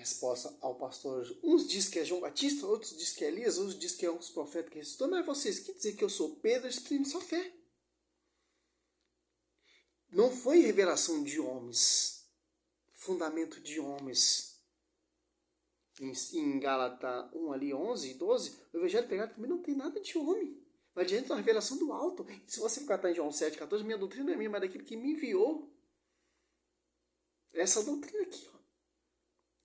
resposta ao pastor, uns dizem que é João Batista, outros dizem que é Elias, outros dizem que é um dos profetas que ressuscitou, mas vocês que dizem que eu sou Pedro, exprime sua fé. Não foi revelação de homens, fundamento de homens. Em Gálatas 1 ali, 11 e 12, o evangelho pregado também não tem nada de homem. Mas diante da revelação do alto. E se você ficar em João 7, 14, minha doutrina é minha, mas daquele que me enviou. Essa doutrina aqui, ó.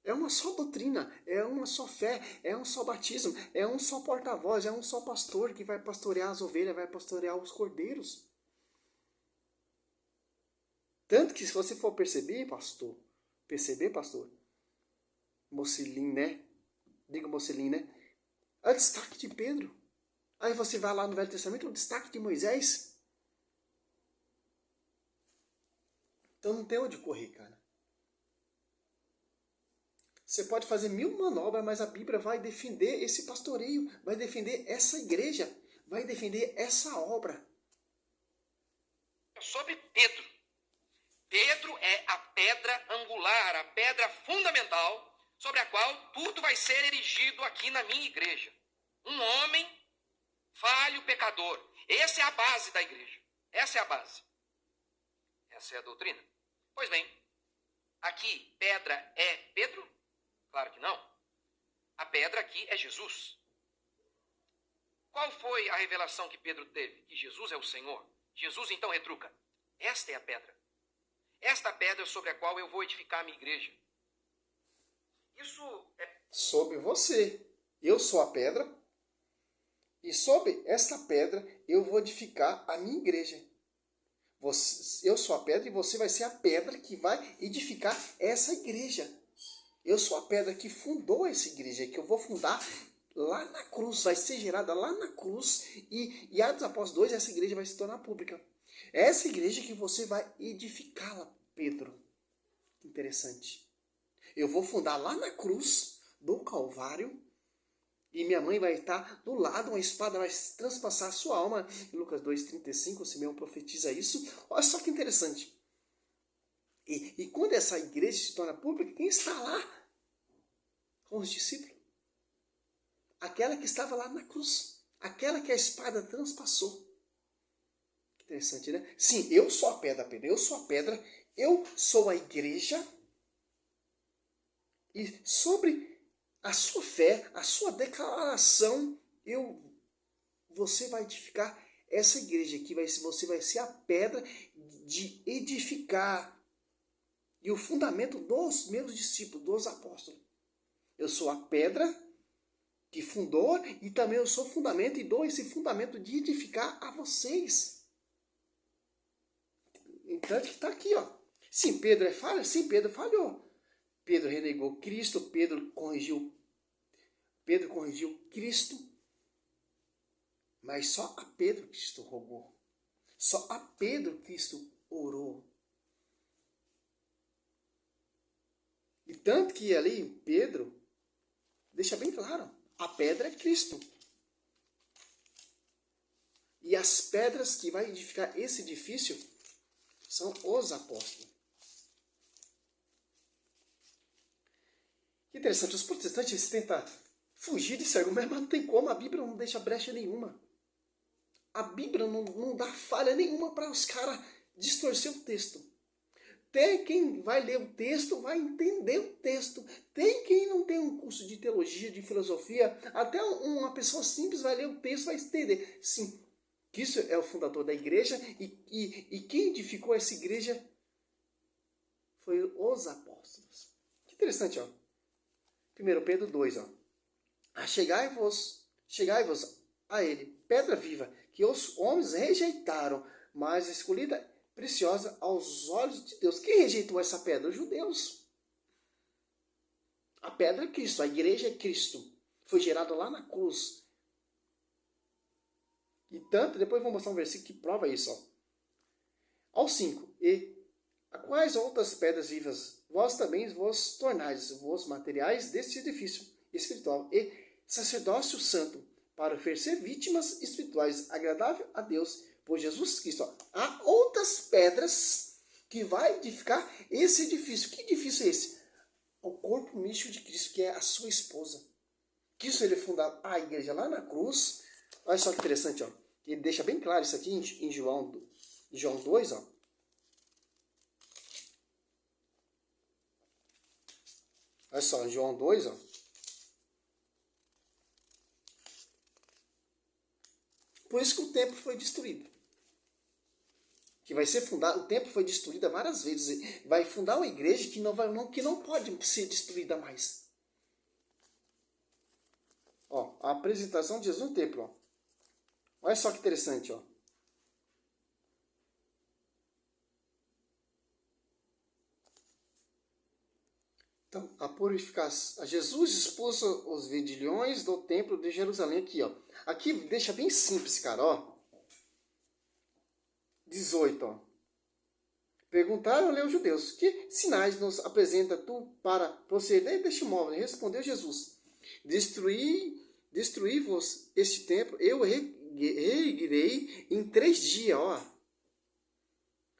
É uma só doutrina, é uma só fé, é um só batismo, é um só porta-voz, é um só pastor que vai pastorear as ovelhas, vai pastorear os cordeiros. Tanto que se você for perceber, pastor, Mocelin, né? Diga Mocelin, né? É o destaque de Pedro. Aí você vai lá no Velho Testamento, o destaque de Moisés. Então não tem onde correr, cara. Você pode fazer 1000 manobras, mas a Bíblia vai defender esse pastoreio, vai defender essa igreja, vai defender essa obra. Sobre Pedro. Pedro é a pedra angular, a pedra fundamental sobre a qual tudo vai ser erigido aqui na minha igreja. Um homem falho, pecador. Essa é a base da igreja. Essa é a base. Essa é a doutrina. Pois bem, aqui pedra é Pedro? Claro que não. A pedra aqui é Jesus. Qual foi a revelação que Pedro teve? Que Jesus é o Senhor. Jesus então retruca. Esta é a pedra. Esta pedra sobre a qual eu vou edificar a minha igreja. Isso é... Sobre você. Eu sou a pedra. E sobre esta pedra eu vou edificar a minha igreja. Eu sou a pedra e você vai ser a pedra que vai edificar essa igreja. Eu sou a pedra que fundou essa igreja, que eu vou fundar lá na cruz, vai ser gerada lá na cruz, e Atos Apóstolos 2, essa igreja vai se tornar pública. É essa igreja que você vai edificá-la, Pedro. Interessante. Eu vou fundar lá na cruz do Calvário, e minha mãe vai estar do lado, uma espada vai transpassar a sua alma. Em Lucas 2,35, o Simeão profetiza isso. Olha só que interessante. E quando essa igreja se torna pública, quem está lá com os discípulos? Aquela que estava lá na cruz. Aquela que a espada transpassou. Que interessante, né? Sim, eu sou a pedra, Pedro. Eu sou a pedra. Eu sou a igreja. E sobre a sua fé, a sua declaração, você vai edificar essa igreja aqui. Você vai ser a pedra de edificar. E o fundamento dos meus discípulos, dos apóstolos. Eu sou a pedra que fundou e também eu sou o fundamento e dou esse fundamento de edificar a vocês. Então que está aqui, ó. Sim, Pedro é falha? Sim, Pedro falhou. Pedro renegou Cristo, Pedro corrigiu Cristo, mas só a Pedro Cristo rogou. Só a Pedro Cristo orou. E tanto que ali Pedro deixa bem claro, a pedra é Cristo. E as pedras que vai edificar esse edifício são os apóstolos. Que interessante, os protestantes tentam fugir desse argumento, mas não tem como, a Bíblia não deixa brecha nenhuma. A Bíblia não dá falha nenhuma para os caras distorcer o texto. Tem quem vai ler o texto, vai entender o texto. Tem quem não tem um curso de teologia, de filosofia. Até uma pessoa simples vai ler o texto, vai entender. Sim, Cristo é o fundador da igreja e quem edificou essa igreja foi os apóstolos. Que interessante, ó. 1 Pedro 2, ó. Chegai-vos a ele, pedra viva, que os homens rejeitaram, mas escolhida preciosa aos olhos de Deus. Quem rejeitou essa pedra? Os judeus. A pedra é Cristo, a igreja é Cristo. Foi gerada lá na cruz. E tanto, depois vou mostrar um versículo que prova isso. Ó. Ao 5. E a quais outras pedras vivas vós também vos tornais vos materiais deste edifício espiritual e sacerdócio santo, para oferecer vítimas espirituais agradável a Deus por Jesus Cristo. Ó. Há outras pedras que vai edificar esse edifício. Que edifício é esse? ao corpo místico de Cristo, que é a sua esposa. Cristo ele fundou a igreja lá na cruz. Olha só que interessante, ó. Ele deixa bem claro isso aqui em João 2, ó. Olha só, em João 2, ó. Por isso que o templo foi destruído. Que vai ser fundado, o templo foi destruído várias vezes. Vai fundar uma igreja que não pode ser destruída mais. Ó, a apresentação de Jesus no templo, ó. Olha só que interessante, ó. Então, a purificação. Jesus expulsa os vendilhões do templo de Jerusalém aqui, ó. Aqui deixa bem simples, cara, ó. 18, ó. Perguntaram-lhe os judeus: que sinais nos apresenta tu para proceder deste modo? Respondeu Jesus: Destruí-vos este templo, eu reerguerei em 3 dias, ó.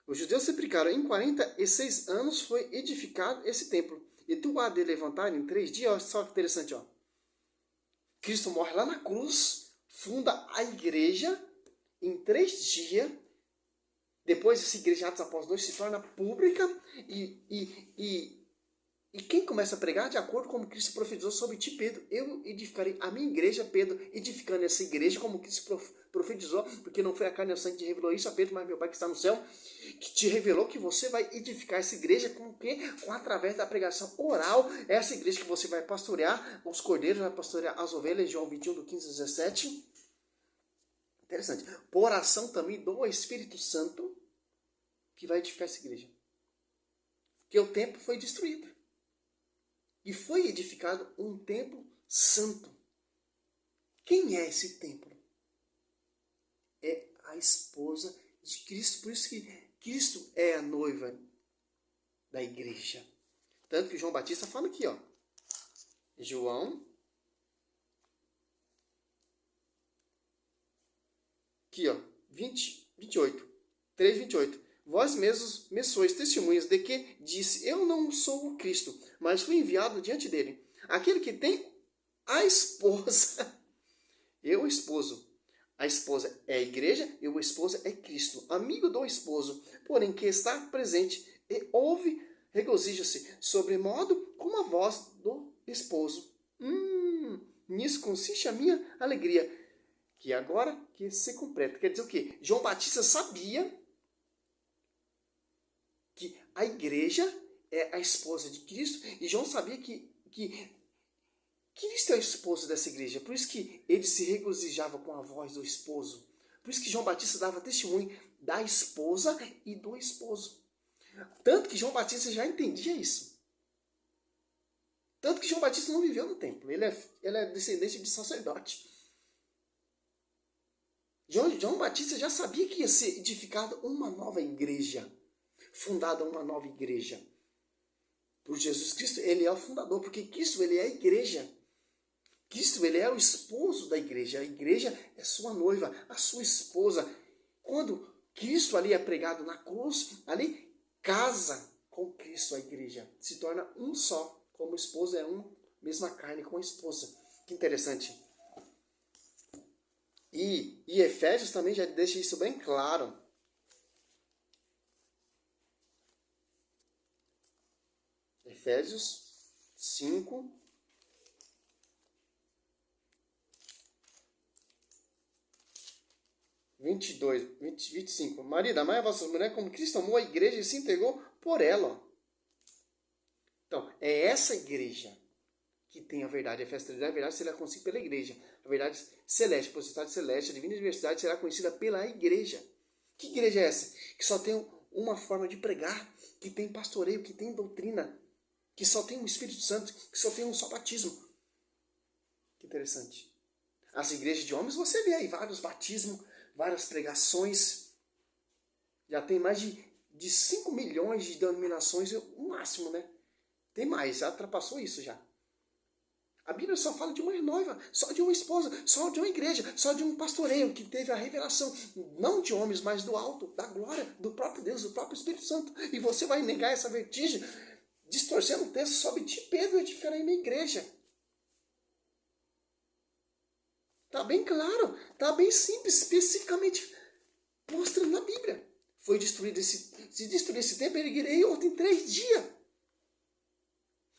Os judeus se replicaram: em 46 anos foi edificado esse templo, e tu há de levantar em 3 dias. Olha só que interessante, ó. Cristo morre lá na cruz, funda a igreja em 3 dias. Depois essa igreja, Atos Apóstolos 2, se torna pública e quem começa a pregar de acordo com como Cristo profetizou sobre ti, Pedro. Eu edificarei a minha igreja, Pedro, edificando essa igreja como Cristo profetizou, porque não foi a carne e o sangue que te revelou isso a Pedro, mas meu Pai que está no céu, que te revelou que você vai edificar essa igreja com o quê? Através da pregação oral. Essa igreja que você vai pastorear os cordeiros, vai pastorear as ovelhas, João 21, do 15 a 17. Interessante. Por ação também do Espírito Santo, que vai edificar essa igreja. Porque o templo foi destruído. E foi edificado um templo santo. Quem é esse templo? É a esposa de Cristo. Por isso que Cristo é a noiva da igreja. Tanto que João Batista fala aqui, ó. João. Aqui, ó. 28. 3, 28. Vós mesmos me sois testemunhas de que disse: eu não sou o Cristo, mas fui enviado diante dele. Aquele que tem a esposa, eu o esposo. A esposa é a igreja e o esposo é Cristo, amigo do esposo, porém que está presente e ouve, regozija-se sobremodo com a voz do esposo. Nisso consiste a minha alegria, que agora que se completa. Quer dizer o quê? João Batista sabia que a igreja é a esposa de Cristo, e João sabia que Cristo é o esposo dessa igreja. Por isso que ele se regozijava com a voz do esposo. Por isso que João Batista dava testemunho da esposa e do esposo. Tanto que João Batista já entendia isso. Tanto que João Batista não viveu no templo. Ele é descendente de sacerdote. João Batista já sabia que ia ser edificada uma nova igreja. Fundada uma nova igreja. Por Jesus Cristo, ele é o fundador. Porque Cristo, ele é a igreja. Cristo, ele é o esposo da igreja. A igreja é sua noiva, a sua esposa. Quando Cristo ali é pregado na cruz, ali casa com Cristo a igreja. Se torna um só. Como o esposo é mesma carne com a esposa. Que interessante. E Efésios também já deixa isso bem claro. Efésios 5. Vinte e 25. Marido, amai a vossas mulheres como Cristo amou a igreja e se entregou por ela. Então, é essa igreja que tem a verdade. Efésios 3, a verdade será conhecida pela igreja. A verdade celeste, a potestade celeste, a divina diversidade será conhecida pela igreja. Que igreja é essa? Que só tem uma forma de pregar, que tem pastoreio, que tem doutrina, que só tem um Espírito Santo, que só tem um só batismo. Que interessante. As igrejas de homens, você vê aí vários batismos, várias pregações. Já tem mais de 5 milhões de denominações, o máximo, né? Tem mais, já ultrapassou isso já. A Bíblia só fala de uma noiva, só de uma esposa, só de uma igreja, só de um pastoreio que teve a revelação, não de homens, mas do alto, da glória, do próprio Deus, do próprio Espírito Santo. E você vai negar essa vertigem distorcendo o texto sobre de Pedro edificarei minha igreja. Está bem claro, está bem simples, especificamente mostrando na Bíblia. Foi destruído se destruir esse templo, erguerei outro em 3 dias.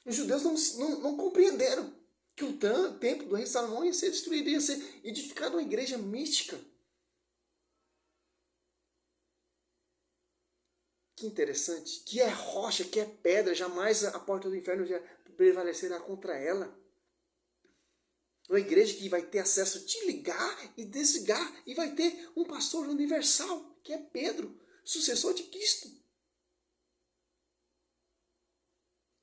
Os judeus não compreenderam que o templo do rei Salomão ia ser destruído, ia ser edificado uma igreja mística. Que interessante, que é rocha, que é pedra, jamais a porta do inferno já prevalecerá contra ela. Uma igreja que vai ter acesso de ligar e desligar, e vai ter um pastor universal, que é Pedro, sucessor de Cristo.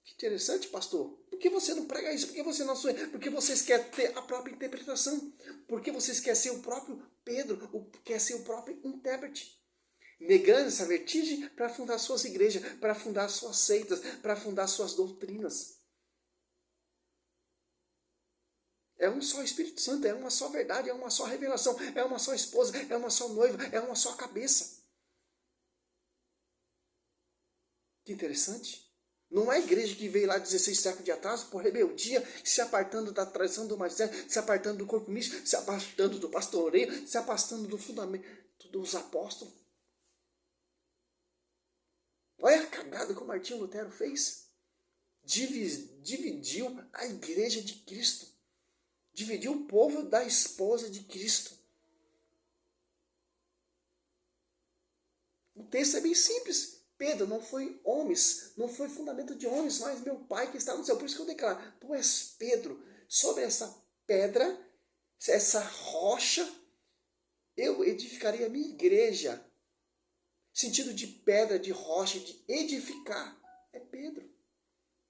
Que interessante, pastor. Por que você não prega isso? Por que você não sonha? Porque vocês querem ter a própria interpretação. Porque vocês querem ser o próprio Pedro, quer ser o próprio intérprete. Negando essa vertigem para fundar suas igrejas, para fundar suas seitas, para fundar suas doutrinas. É um só Espírito Santo, é uma só verdade, é uma só revelação, é uma só esposa, é uma só noiva, é uma só cabeça. Que interessante. Não é a igreja que veio lá 16 séculos de atrás, por rebeldia, se apartando da tradição do magistério, se apartando do corpo místico, se apartando do pastoreio, se afastando do fundamento dos apóstolos. Olha a cagada que o Martinho Lutero fez. Dividiu a igreja de Cristo. Dividiu o povo da esposa de Cristo. O texto é bem simples. Pedro, não foi homens, não foi fundamento de homens, mas meu Pai que está no céu. Por isso que eu declaro, tu és Pedro. Sobre essa pedra, essa rocha, eu edificarei a minha igreja. Sentido de pedra, de rocha, de edificar. É Pedro.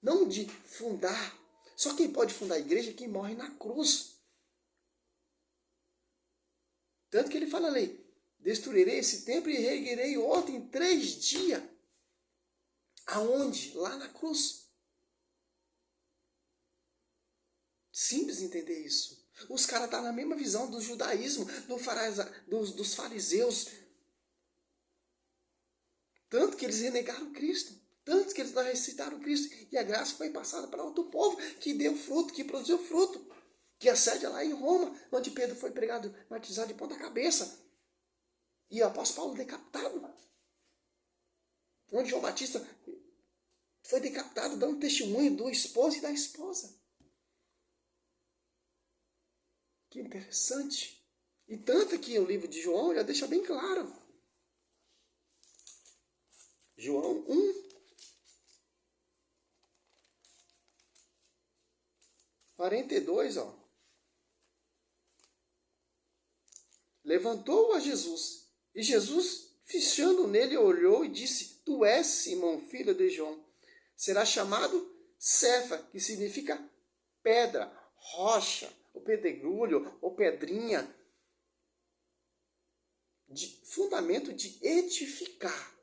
Não de fundar. Só quem pode fundar a igreja é quem morre na cruz. Tanto que ele fala ali, destruirei esse templo e reerguerei outro em 3 dias. Aonde? Lá na cruz. Simples entender isso. Os caras estão na mesma visão do judaísmo, dos fariseus. Tanto que eles renegaram Cristo. Tanto que eles não ressuscitaram Cristo. E a graça foi passada para outro povo que deu fruto, que produziu fruto. Que a sede é lá em Roma, onde Pedro foi pregado, martirizado de ponta cabeça. E o apóstolo Paulo decapitado. Onde João Batista foi decapitado, dando testemunho do esposo e da esposa. Que interessante. E tanto que o livro de João já deixa bem claro. João 1, 42, ó. Levantou a Jesus, e Jesus, fichando nele, olhou e disse, tu és Simão, filho de João. Será chamado Cefa, que significa pedra, rocha, ou pedregulho, ou pedrinha, de fundamento de edificar.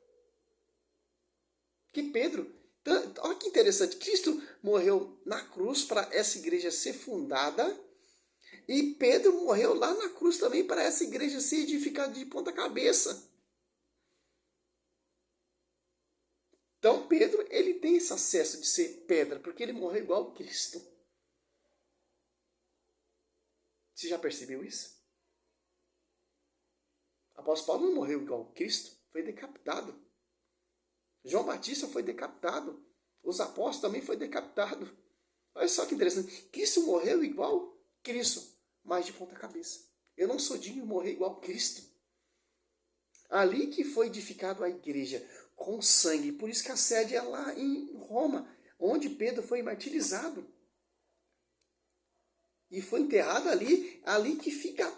Que Pedro, olha que interessante, Cristo morreu na cruz para essa igreja ser fundada, e Pedro morreu lá na cruz também para essa igreja ser edificada de ponta cabeça. Então Pedro, ele tem esse acesso de ser pedra, porque ele morreu igual a Cristo. Você já percebeu isso? O apóstolo Paulo não morreu igual a Cristo, foi decapitado. João Batista foi decapitado. Os apóstolos também foram decapitados. Olha só que interessante. Cristo morreu igual Cristo, mas de ponta cabeça. Eu não sou digno de morrer igual Cristo. Ali que foi edificado a igreja, com sangue. Por isso que a sede é lá em Roma, onde Pedro foi martirizado. E foi enterrado ali que fica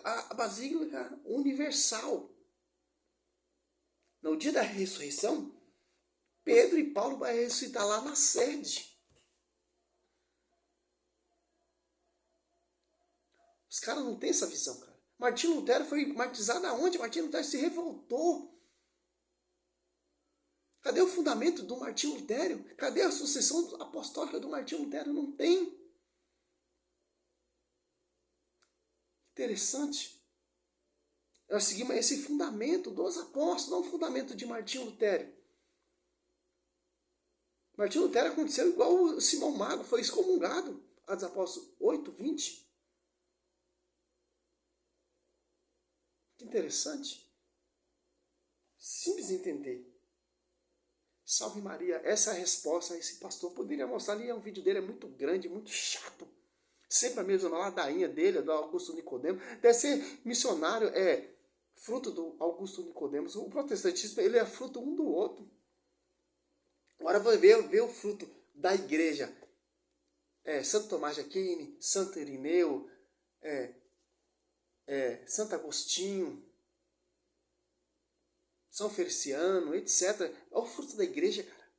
a Basílica Universal. No dia da ressurreição, Pedro e Paulo vão ressuscitar lá na sede. Os caras não têm essa visão, cara. Martinho Lutero foi martirizado aonde? Martinho Lutero se revoltou. Cadê o fundamento do Martinho Lutero? Cadê a sucessão apostólica do Martinho Lutero? Não tem. Interessante. Nós seguimos esse fundamento dos apóstolos, não o fundamento de Martinho Lutero. Martinho Lutero aconteceu igual o Simão Mago, foi excomungado. Atos Apóstolos 8, 20. Que interessante. Simples de entender. Salve Maria, essa é a resposta a esse pastor. Poderia mostrar ali, um vídeo dele é muito grande, muito chato. Sempre a mesma ladainha dele, do Augusto Nicodemos. Deve ser missionário, é fruto do Augusto Nicodemos. O protestantismo, ele é fruto um do outro. Agora vai ver o fruto da igreja. Santo Tomás de Aquino, Santo Irineu, Santo Agostinho, São Feliciano, etc. Olha o fruto da igreja, cara.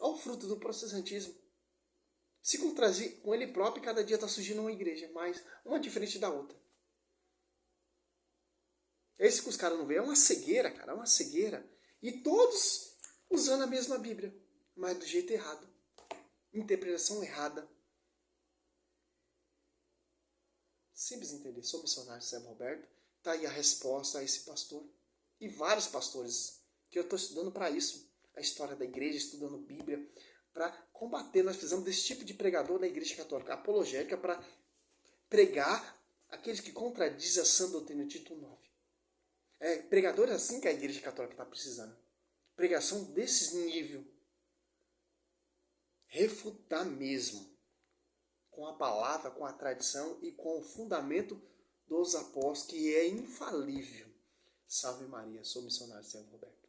Olha o fruto do protestantismo. Se contrazir com ele próprio, cada dia está surgindo uma igreja, mas uma diferente da outra. É isso que os caras não veem. É uma cegueira, cara. É uma cegueira. E todos usando a mesma Bíblia, mas do jeito errado. Interpretação errada. Simples entender. Sou missionário Sérgio Roberto. Está aí a resposta a esse pastor. E vários pastores que eu estou estudando para isso. A história da igreja, estudando Bíblia. Para combater, nós precisamos desse tipo de pregador na igreja católica apologética para pregar aqueles que contradizem a sã doutrina, título 9. Pregadores assim que a igreja católica está precisando. Pregação desses nível. Refutar mesmo. Com a palavra, com a tradição e com o fundamento dos apóstolos, que é infalível. Salve Maria, sou missionário Sérgio Roberto.